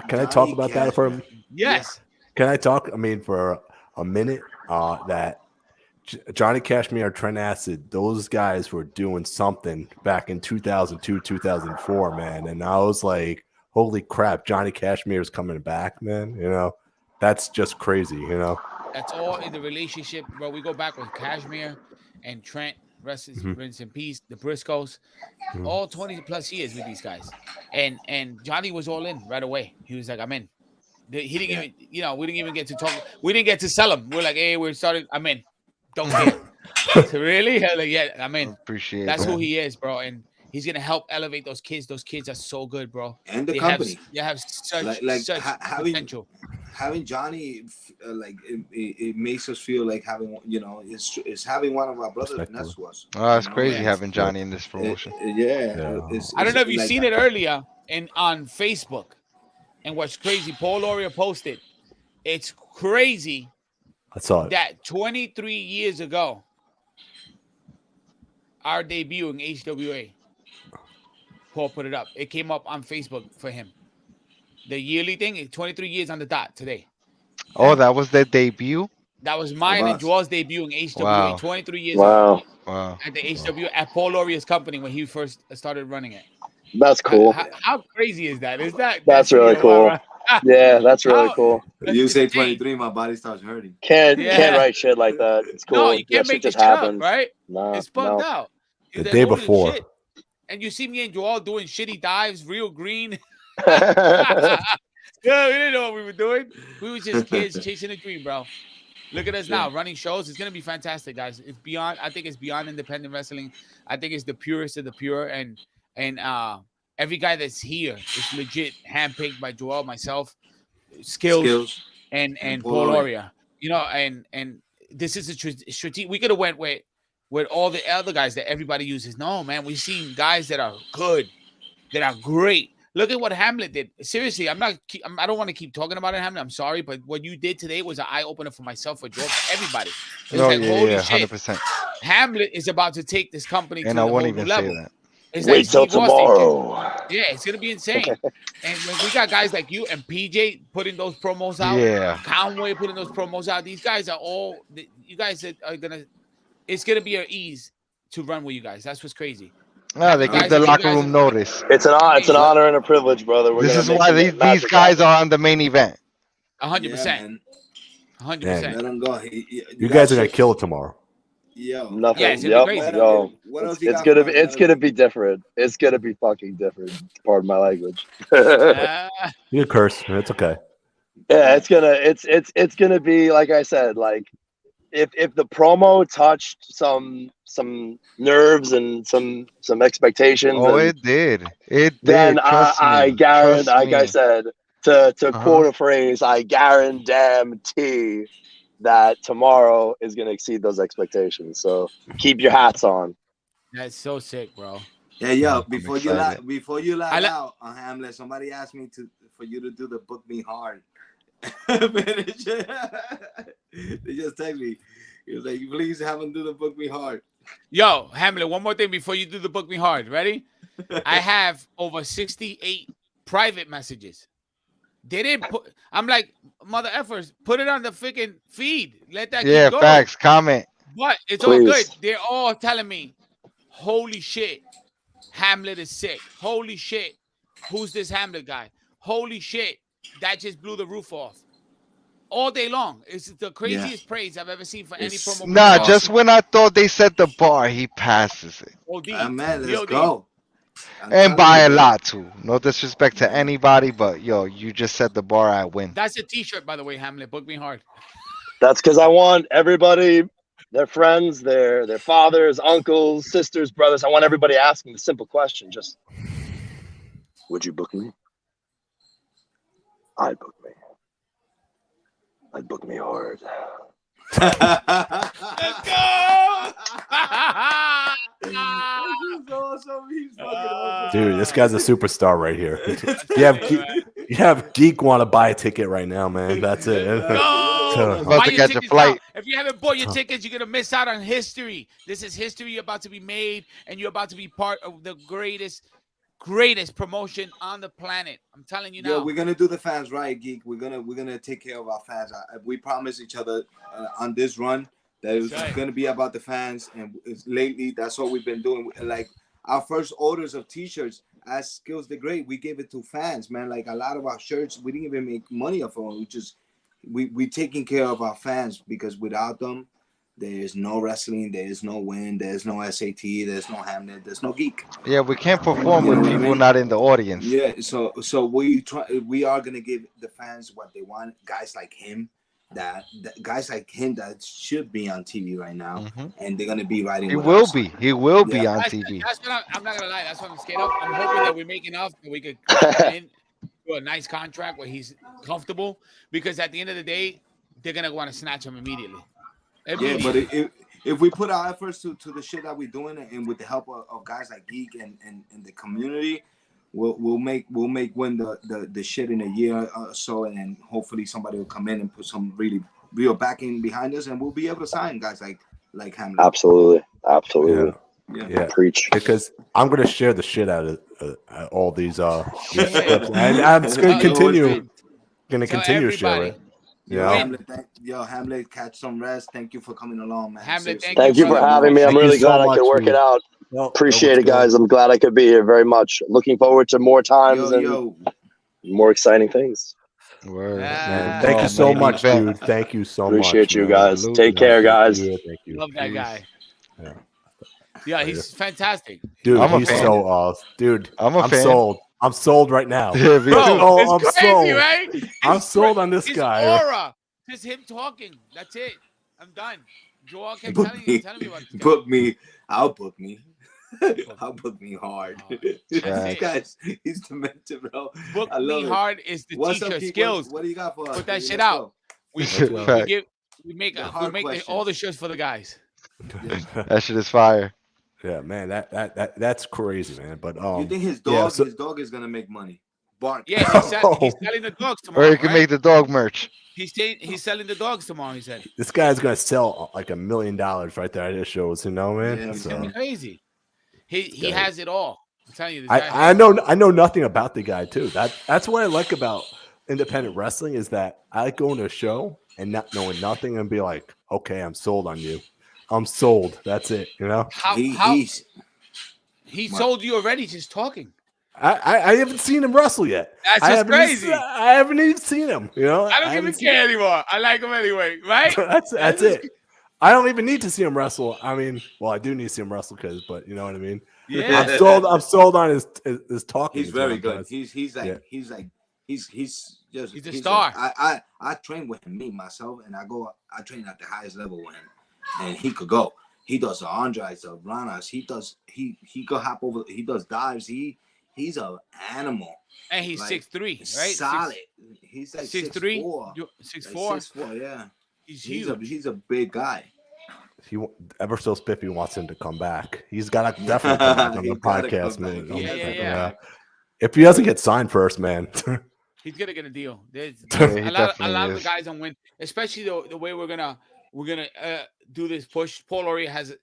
Can I talk Johnny about that for? Cashmere. Yes. Can I talk? I mean, for a minute, that Johnny Cashmere, Trent Acid, those guys were doing something back in 2002, 2004, man. And I was like, holy crap, Johnny Cashmere is coming back, man. You know, that's just crazy, you know. That's all in the relationship, bro. We go back with Cashmere and Trent, rest in peace, the Briscoes, all 20 plus years with these guys. And Johnny was all in right away. He was like, I'm in. He didn't even, we didn't even get to talk. We didn't get to sell him. We're like, hey, we're starting. I'm in. Don't care. Really? Like, yeah, I'm in. Appreciate That's that. who he is, bro. And he's gonna help elevate those kids. Those kids are so good, bro. And the They company. have such such having potential. Johnny, it makes us feel like having, it's having one of our brothers next to us. Oh, it's You know? crazy Yeah. having Johnny in this promotion. Yeah. I don't know if you've like seen it earlier on Facebook. And what's crazy, Paul Laurier posted. It's crazy I saw it. that 23 years ago, our debut in HWA, Paul put it up. It came up on Facebook for him. The yearly thing is 23 years on the dot today. Oh, that was their debut. That was mine and us. Joel's debut in HWA. Wow. 23 years old Wow, Wow. at the HWA at Paul Laurier's company when he first started running it. that's cool. How crazy is that? Is that That's pretty really cool. wild, right? Yeah, that's really How- cool. That's You say insane. 23, my body starts hurting. Can't Yeah. write shit like that. It's cool. No, you can't that make shit this just shit up, happens. right? No, It's fucked no. out. The They're day older than before. shit. And you see me and Joel doing shitty dives, real green. Yeah, we didn't know what we were doing. We were just kids chasing a dream, bro. Look at us now, running shows. It's gonna be fantastic, guys. It's beyond. I think it's beyond independent wrestling. I think it's the purest of the pure, and every guy that's here is legit handpicked by Joel, myself, skills. and Paul Loria. You know, and this is a strategy. We could have went with all the other guys that everybody uses. No, man, we've seen guys that are good, that are great. Look at what Hamlet did. Seriously, I don't want to keep talking about it, Hamlet. I'm sorry, but what you did today was an eye opener for myself, for Joel, for everybody. It was Oh like, holy yeah, shit, 100%. Hamlet is about to take this company And to I the won't whole even new say level. that. It's Wait till Steve Austin did. tomorrow. Yeah, it's gonna be insane. And when we got guys like you and PJ putting those promos out, Yeah. Conway putting those promos out, these guys are all. You guys are gonna. It's gonna be an ease to run with you guys. That's what's crazy. No, they You guys- give the you locker guys room are- notice. It's an honor and a privilege, brother. We're This gonna is make why some these magic guys happen. are on the main event. 100%. 100%. Let him go. You guys are gonna kill it tomorrow. Yo. Nothing. Yeah, it's gonna be Yep. crazy. Yo, What else you it's got gonna for be us? it's gonna be different. It's gonna be fucking different. Pardon my language. Uh, You can curse. It's okay. Yeah, it's gonna be like I said, like if the promo touched some nerves and some expectations, Oh, and it did. It did. then Trust I me. guarantee, Trust like I me. said, to Uh-huh. quote a phrase, I guarantee that tomorrow is gonna exceed those expectations. So keep your hats on. that's so sick, bro. Yeah, yo. I'm Before you lag out on Hamlet, somebody asked me for you to do the book me hard. Finish it. They just text me. He was like, "Please have him do the book me hard." Yo, Hamlet, one more thing before you do the book me hard. Ready? I have over 68 private messages. They didn't put. I'm like, mother effers, put it on the freaking feed. Let that Yeah, keep going. facts. Comment. But it's all good. Please. They're all telling me, holy shit, Hamlet is sick. Holy shit, who's this Hamlet guy? Holy shit, that just blew the roof off. All day long. It's the craziest praise I've ever seen for any It's- promo. Nah, Awesome. just when I thought they set the bar, he passes it. OD. Man, let's BOD. go. I'm And telling by you, a bro. lot too. No disrespect to anybody, but yo, you just set the bar, I win. That's a t-shirt, by the way, Hamlet. Book me hard. That's because I want everybody, their friends, their fathers, uncles, sisters, brothers. I want everybody asking the simple question: just, would you book me? I'd book me. I'd book me hard. Let's go! This is awesome. He's fucking awesome. Dude, this guy's a superstar right here. You have Geek want to buy a ticket right now, man. That's it. No! About Buy to your catch a tickets flight. now. If you haven't bought your tickets, you're gonna miss out on history. This is history about to be made, and you're about to be part of the greatest promotion on the planet. I'm telling you now. Yo, we're gonna do the fans right, Geek. We're gonna take care of our fans. We promise each other on this run that it's That's right. gonna be about the fans, and lately that's what we've been doing. Like our first orders of T-shirts as Skills the Great, we gave it to fans, man. Like a lot of our shirts, we didn't even make money off of them. We taking care of our fans, because without them, there's no wrestling, there's no win, there's no SAT, there's no Hamlet, there's no Geek. Yeah, we can't perform You with know what I people mean? not in the audience. Yeah, so we are gonna give the fans what they want. Guys like him that should be on TV right now, Mhm. and they're gonna be riding. He with will us. be. He will be Yeah. on That's TV. what I'm not gonna lie. That's what I'm scared of. I'm hoping that we make enough that we could come in to a nice contract where he's comfortable. Because at the end of the day, they're gonna want to snatch him immediately. Yeah, but if we put our efforts to the shit that we're doing, and with the help of guys like Geek and the community, we'll make win the shit in a year or so, and then hopefully somebody will come in and put some real backing behind us, and we'll be able to sign guys like Hamlet. Absolutely. Yeah. Preach. Because I'm gonna share the shit out of all these clips, and I'm just gonna Tell continue everybody. share it. Yo, Yeah. Hamlet, catch some rest. Thank you for coming along, man. Hamlet, Seriously. Thank you for brother. having me. I'm Thank you really so glad I could much, work it dude. out. Well, Appreciate it, what's guys. I'm glad I could be here very much. Looking forward to more times and Yo, more exciting things. Word. Man, Ah, thank you Oh, so main much, event. dude. Thank you so Appreciate much. you man. guys. Salute, Take man. care, Thank guys. you. Thank you. Love that Peace. guy. Yeah. Yeah, Later. he's fantastic. Dude, I'm a he's fan. so awesome. Dude, I'm a fan. sold. I'm sold right now. Yeah, me Bro, too. Oh, it's I'm crazy, sold. right? I'm It's sold on this his guy. aura. Just him talking. That's it. I'm done. Joel kept Book telling me. me about this guy. Book me. I'll book me. I'll book me hard. That's This guy's he's demented, bro. Book I love me it. hard is the What's teacher up, Keith? skills. What do you got for us? Put that baby? shit Let's out. go. We Fact. give we make The we hard make questions. all the shirts for the guys. That shit is fire. Yeah, man, that's crazy, man. But You think his yeah, dog? so- His dog is gonna make money. Bark. Yeah, he's selling the dogs Or tomorrow. you can Right? make the dog merch. He's selling the dogs tomorrow. He said this guy's gonna sell like $1 million right there at his shows, you know, man. Yeah, it's So, gonna be crazy. He Yeah. has it all. I'm telling you, this guy I has know nothing about the guy too. That's what I like about independent wrestling is that I like going to a show and not knowing nothing and be like, okay, I'm sold on you. I'm sold. That's it. You know. how He's he sold you already just talking. I haven't seen him wrestle yet. That's I just haven't even crazy. se- I haven't even seen him. You know. I don't even haven't seen- care anymore. I like him anyway, right? that's just- it. I don't even need to see him wrestle. I mean, well, I do need to see him wrestle but you know what I mean. Yeah. I'm sold on his talking. he's is what very I'm good. trying to- He's like Yeah. he's just He's a like- star. I train with him, me myself, and I train at the highest level with him, and he could go. He does the Andres, the Ranas. He could hop over. He does dives. He's an animal. And he's Like, 6'3", right? Solid. He's like 6'3", 6'4". 6'4". Like 6'4", yeah. He's He's huge. he's a big guy. Ever so spiffy wants him to come back. He's got to definitely come back on He the gotta podcast, come man. back. Yeah. If he doesn't get signed first, man. He's gonna get a deal. There's Yeah, a he lot definitely of the is. guys on win, especially the way we're gonna do this push. Paul Laurie has.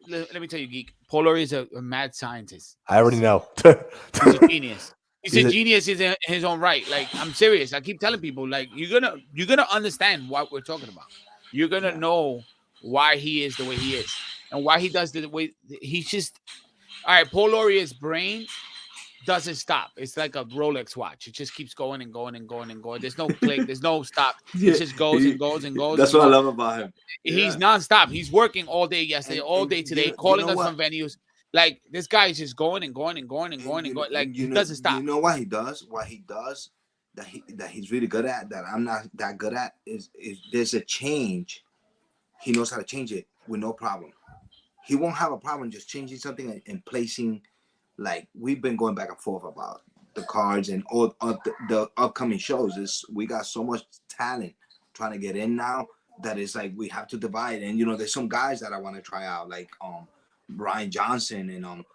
Let me tell you, geek. Paul Laurie is a mad scientist. I already know. He's a genius. He's He's a a- genius in his own right. Like, I'm serious. I keep telling people, like, you're gonna understand what we're talking about. You're gonna know why he is the way he is and why he does the way he's just. All right, Paul Laurier's brain doesn't stop. It's like a Rolex watch. It just keeps going and going and going and going. There's no click. There's no stop. It just goes and goes and goes. That's and what I goes. love about him. He's Yeah. nonstop. He's working all day yesterday, And- all and day today, you calling know us what? from venues. Like, this guy is just going and going and going and going and going. Like, he doesn't stop. You know what he does? What he does that he's really good at that I'm not that good at is there's a change. He knows how to change it with no problem. He won't have a problem just changing something and placing. Like, we've been going back and forth about the cards and all of the upcoming shows. We got so much talent trying to get in now that it's like we have to divide. And you know, there's some guys that I want to try out, like Brian Johnson and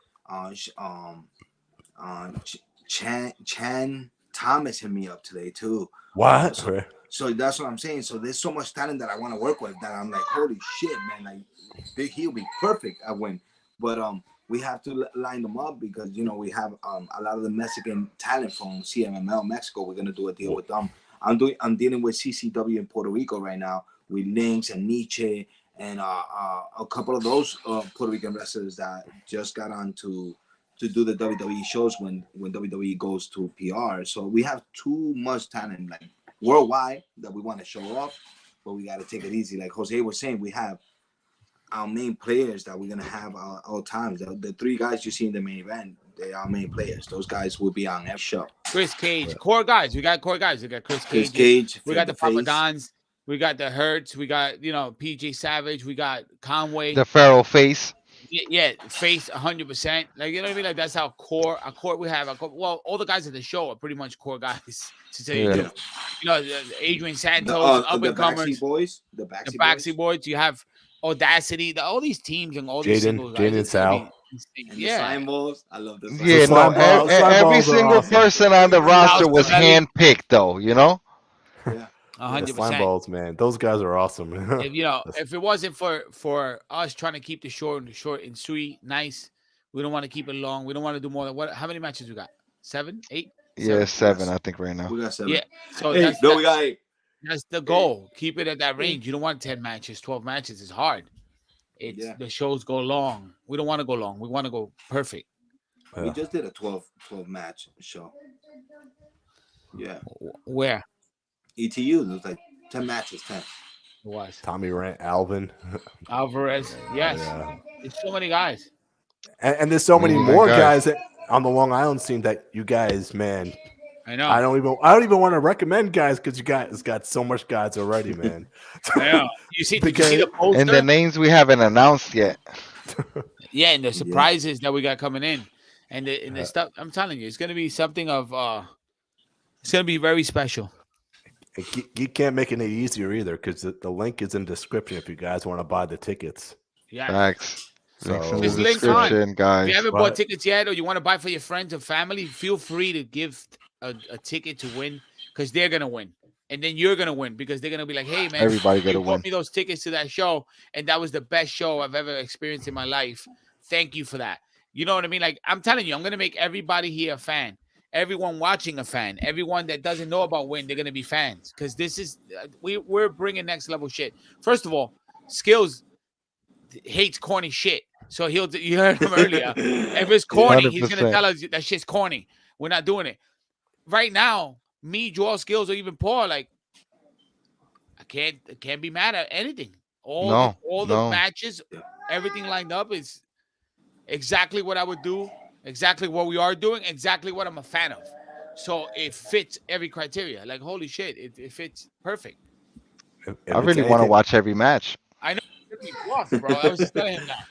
Chan Thomas hit me up today too. What? So that's what I'm saying. So there's so much talent that I want to work with that I'm like, holy shit, man! Like, he'll be perfect at Win. But we have to line them up because you know we have a lot of the Mexican talent from CMML Mexico. We're gonna do a deal with them. I'm dealing with CCW in Puerto Rico right now with Lynx and Nietzsche and a couple of those Puerto Rican wrestlers that just got on to do the WWE shows when WWE goes to PR. So we have too much talent like worldwide that we want to show off, but we got to take it easy. Like Jose was saying, we have our main players that we're gonna have all times. The three guys you see in the main event, they are main players. Those guys will be on every show. Chris Cage, core guys. We got core guys. We got Chris Chris Cage. Cage, We got the Face. Papadons. We got the Hertz. We got PJ Savage. We got Conway. The Pharaoh face. Yeah, face 100%. Like, you know what I mean? Like, that's how core we have. Well, all the guys at the show are pretty much core guys. To say Yeah. the truth. Adrian Santos, up The and comers, Backseat Boys. The the Backseat Backseat Boys. You have Audacity. All these teams and all these Jaden singles guys, and it's gonna Sal. be insane. And the Yeah. slime balls. I love the slime Yeah, So no, slime balls- slime every balls are single awesome. person on the roster was House handpicked, though. You know. Yeah. The 100%. slime balls, man. Those guys are awesome. If it wasn't for us trying to keep the short and sweet, nice, we don't want to keep it long. We don't want to do more than what? How many matches we got? 7, 8? Yeah, 7, I think right now. We got 7. Yeah. So Hey, that's no, we got 8. That's the goal. Keep it at that range. You don't want 10 matches, 12 matches. It's hard. It's the shows go long. We don't want to go long. We want to go perfect. We just did a 12 match show. Yeah. Where? ETU, it was like 10 matches, 10. It was. Tommy Rant, Alvin. Alvarez. Yes. Yeah. There's so many guys. And there's so many Many more guys. guys on the Long Island scene that you guys, man. I know. I don't even want to recommend guys because you guys got so much guys already, man. I know. You see, did you see the poster? And the names we haven't announced yet. Yeah, and the surprises that we got coming in. And the stuff, I'm telling you, it's gonna be something of it's gonna be very special. You can't make it any easier either because the link is in the description if you guys want to buy the tickets. Yeah. Facts. Links in the Just link on. description, If guys. you haven't Right. bought tickets yet or you want to buy for your friends or family, feel free to give a ticket to win because they're gonna win. And then you're gonna win because they're gonna be like, hey man, Everybody you gotta bought win. me those tickets to that show, and that was the best show I've ever experienced in my life. Thank you for that. You know what I mean? Like I'm telling you, I'm gonna make everybody here a fan. Everyone watching a fan. Everyone that doesn't know about Win, they're gonna be fans because this is we're bringing next level shit. First of all, Skills hates corny shit, so you heard him earlier. If it's corny, he's gonna 100%. tell us that shit's corny. We're not doing it right now. Me, Joel, Skills, or even Paul, like I can't be mad at anything. All the matches, everything lined up is exactly what I would do, exactly what we are doing, exactly what I'm a fan of. So it fits every criteria. Like holy shit, it fits perfect. If I it's really want to anything- watch every match. I know it fits me off, bro. I was just telling him that.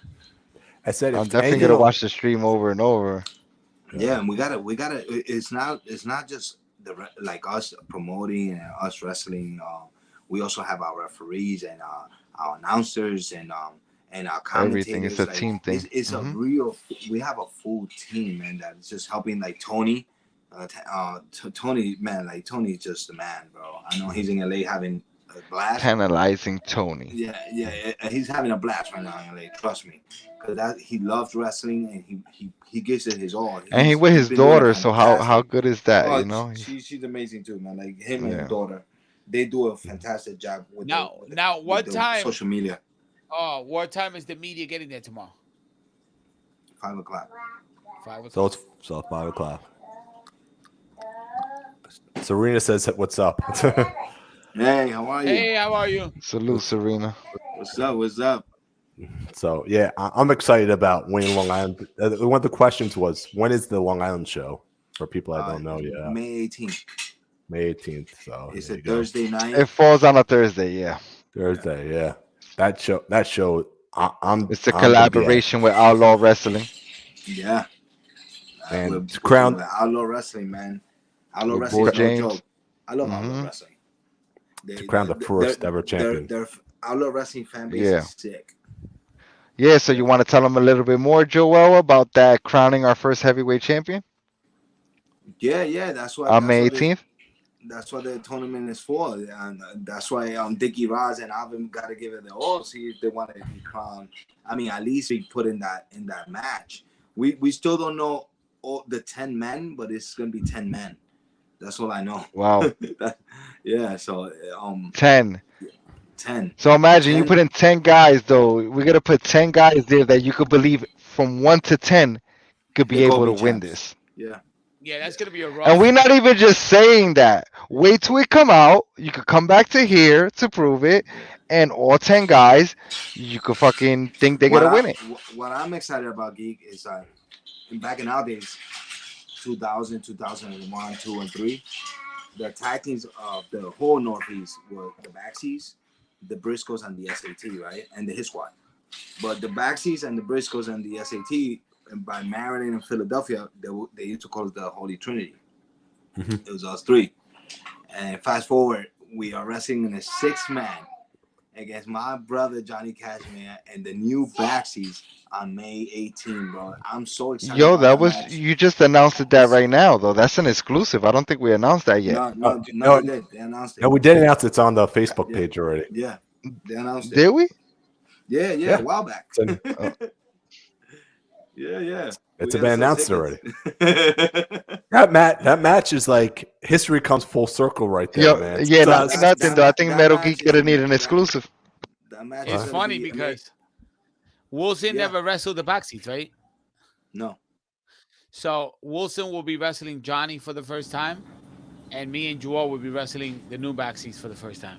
I said if I'm it's definitely anything gonna on- watch the stream over and over. Yeah, and we gotta. It's not just like us promoting and us wrestling. We also have our referees and our announcers and our commentators. Everything. It's a team thing. It's a real. We have a full team, and that's just helping. Like Tony, Tony, man, like Tony's just the man, bro. I know he's in LA having a blast. Penalizing Tony. Yeah, he's having a blast right now in LA. Trust me, because he loves wrestling and he gives it his all. And he with his been doing daughter, so how fantastic. good is that? Oh, You know. she's amazing too, man. Like him and Yeah. his daughter, they do a fantastic job with What the time? social media. Oh, what time is the media getting there tomorrow? 5 o'clock. 5 o'clock. So it's 5 o'clock. Serena says, "What's up?" Hey, how are you? Hey, how are you? Salute, Serena. What's up? What's up? So yeah, I'm excited about winning Long Island. One of the questions was, when is the Long Island show? For people that don't know, yeah, May 18th. May 18th. So It's there a you go. Thursday night. It falls on a Thursday. Yeah. Thursday, yeah. That show. I'm. It's a I'm gonna be at. collaboration with Outlaw Wrestling. Yeah. And We're Crown- with Outlaw Wrestling, man. Outlaw With Wrestling Bull is no James. joke. I love Outlaw Mhm. Wrestling. To crown the first ever champion. Their Outlaw Wrestling fan base Yeah. is sick. Yeah. So you want to tell them a little bit more, Joel, about that crowning our first heavyweight champion Yeah. That's why. on May that's what they- 18th? That's what the tournament is for, and that's why Dickie Roz and Alvin got to give it the all. See if they want to be crowned. I mean, at least we put in that match. We still don't know all the 10 men, but it's gonna be 10 men. That's all I know. Wow. Yeah. So 10. 10. So imagine you 10. put in 10 guys, though. We're gonna put 10 guys there that you could believe from 1 to 10 could be They able go to be win champs. this. Yeah. Yeah, that's gonna be a rough. And we're not even just saying that. Wait till we come out. You could come back to here to prove it. And all 10 guys, you could fucking think they're gonna win it. What I'm excited about, Geek, is back in our days, 2000, 2001, 2, and 3, the tag teams of the whole Northeast were the Backsies, the Briscoes, and the SAT, right? And the Hit Squad. But the Backsies and the Briscoes and the SAT, and by Maryland and Philadelphia, they used to call it the Holy Trinity. Mhm. It was us three. And fast forward, we are wrestling in a 6-man against my brother Johnny Cashmere and the new Backsies on May 18, bro. I'm so excited. Yo, about that was match. you just announced it that right now, though. That's an exclusive. I don't think we announced that yet. No, no, they did. They announced it. No, we did announce it's on the Facebook Yeah. page already. Yeah, they announced it. Did we? Yeah, Yeah. a while back. So- Yeah. It's We been gotta announced sell already. tickets. That match is like history comes full circle right there, Yo, man. yeah, So not it's- nothing though. I think that Metal match Geek is gonna gonna need be- an that- exclusive. That match It's is gonna funny be because Wilson Yeah. never wrestled the back seats, right? no. So Wilson will be wrestling Johnny for the first time, and me and Joel will be wrestling the new back seats for the first time.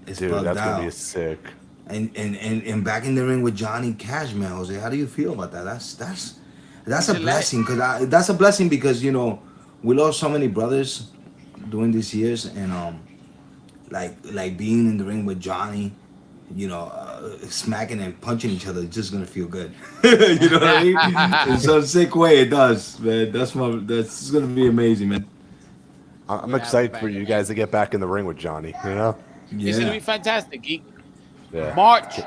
It's dude, bugged that's out. gonna be sick. And back in the ring with Johnny Cash, man, Jose. How do you feel about that? That's He's a a blessing that's a blessing because you know we lost so many brothers during these years, and like being in the ring with Johnny, you know, smacking and punching each other, is just gonna feel good. You know what I mean? In some sick way, it does, man. That's gonna be amazing, man. I'm Yeah, excited we're for back. you guys to get back in the ring with Johnny. You know? It's gonna be Yeah. fantastic, Geek. Yeah. March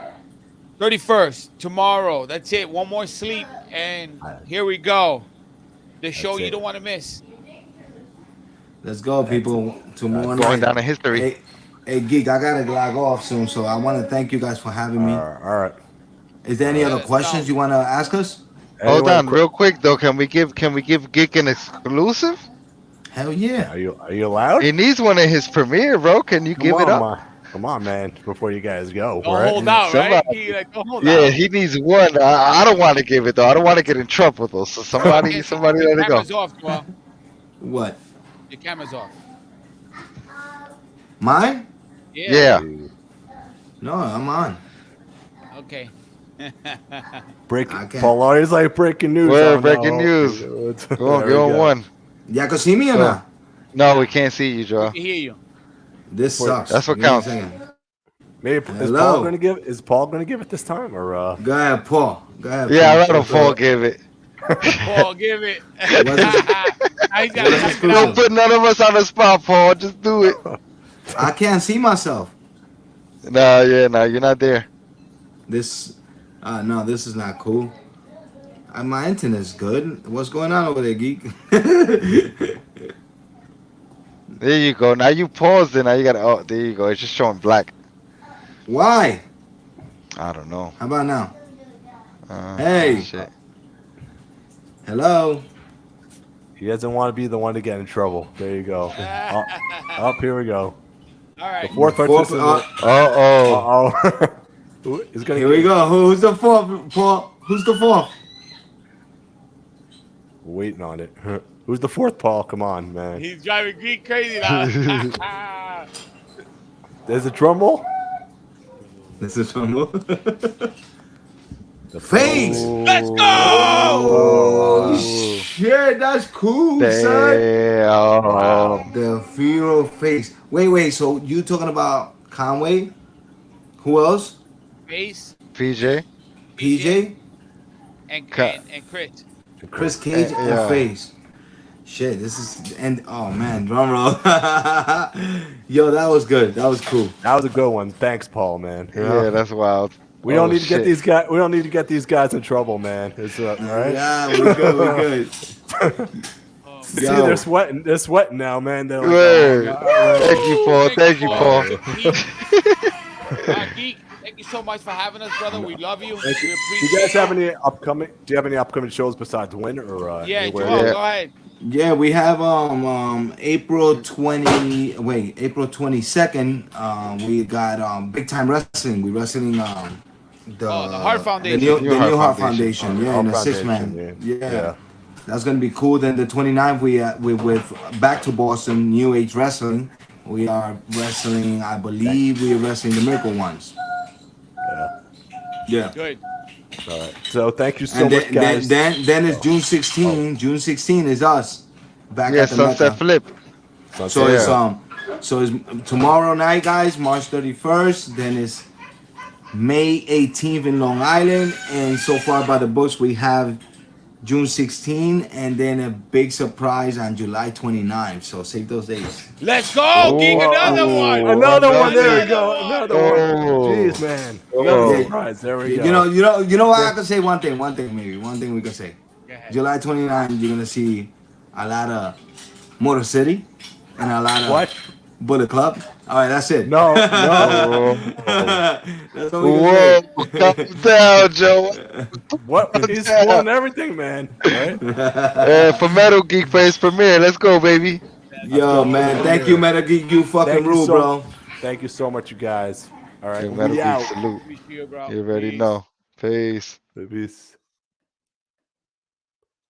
31st, tomorrow. That's it. One more sleep, and here we go. The show you it. don't want to miss. Let's go, people. Tomorrow Going night. down in history. Hey, Geek, I gotta log off soon, so I want to thank you guys for having me. All right. Is there any Yeah, other let's questions go. you want to ask us? Hold Anyone on, real quick though. Can we give Geek an exclusive? Hell yeah. Are you allowed? He needs one in his premiere, bro. Can you give it up? Come on, man. Before you guys go, Don't right? hold out, right? Somebody- He like, don't hold Yeah, out. he needs one. I don't want to give it though. I don't want to get in trouble though. So somebody Okay, let your it go. camera's off, Joel. What? Your camera's off. Mine? Yeah. No, I'm on. Okay. Breaking. I can't- Paul always like breaking news. Word, Oh, breaking no. news. There Go on, we go on go. one. Y'all can see me or Oh. not? No, we can't see you, Joe. I can hear you. This sucks. That's what Give me a counts. second. Maybe Hello. Is Paul gonna give it this time or Go ahead, Paul. Go ahead. Yeah, I'd Paul. rather Paul give it. Paul, give it. What's I got What's it. exclusive? Don't put none of us on the spot, Paul. Just do it. I can't see myself. No, you're not there. This, no, this is not cool. My internet's good. What's going on over there, Geek? There you go. Now you paused it. Now you got. Oh, there you go. It's just showing black. Why? I don't know. How about now? Hey. Shit. Hello. he doesn't want to be the one to get in trouble? There you go. Up here we go. All right. The fourth Fourth, participant. Oh. Oh. He's gonna here we go. Who's the fourth, Paul? Who's the fourth? Waiting on it. Who's the fourth, Paul? Come on, man. He's driving Greek crazy now. There's a drum roll. This is trouble. The Face. Let's go! Oh, shit, that's cool, son. Damn. The funeral face. Wait. So you talking about Conway? Who else? Face PJ. PJ, and Chris. Chris Cage, Yeah. and Face. Shit, this is oh man, drum roll. Yo, that was good. That was cool. That was a good one. Thanks, Paul, man. You know? Yeah, that's wild. We don't Oh, need to get shit. these guys. We don't need to get these guys in trouble, man. It's all right. Yeah, we're good. We're good. See, Yo. they're sweating. They're sweating now, man. They're like, Word. oh, God. Thank you, Paul. Thank you, Paul. Geek, thank you so much for having us, brother. We love you. We Thank you. appreciate Do you guys have it. any upcoming? Do you have any upcoming shows besides Win or? Yeah, anywhere? Joel, Yeah. go ahead. Yeah, we have April 22nd. We got Big Time Wrestling. We wrestling the Heart Foundation. The new Heart Heart Foundation. Foundation. Yeah, Heart and the Foundation, 6-man. yeah. Yeah. Yeah. That's gonna be cool. Then the 29th we with Back to Boston New Age Wrestling. We are wrestling. I believe we are wrestling the Miracle Ones. Yeah. Good. All right. So thank you so And much, guys. then it's June 16. June 16 is us back Yeah, at the Sunset Mecca. Flip. So it's Yeah. so it's tomorrow night, guys, March 31st. Then it's May 18th in Long Island, and so far by the books we have June 16, and then a big surprise on July 29th. So save those dates. Let's go, Geek. Another one. Another one. There we Another go. one. Another one. Oh. Jeez, man. Oh. Another surprise. There we go. You know what I can say one thing maybe. One thing we can say. Go ahead. July 29, you're gonna see a lot of Motor City and a lot of What? Bullet Club. All right, that's it. No, no. That's all we Whoa, can calm down, Joe. What? He's spoiling everything, man. Right? For Metal Geek for his premiere. Let's go, baby. Yo, man, thank you, Metal Geek. You fucking Thank you rule, so- bro. Thank you so much, you guys. All right, Metal we Geek out. salute. Appreciate you, bro. You already Peace. know. Peace. Peace.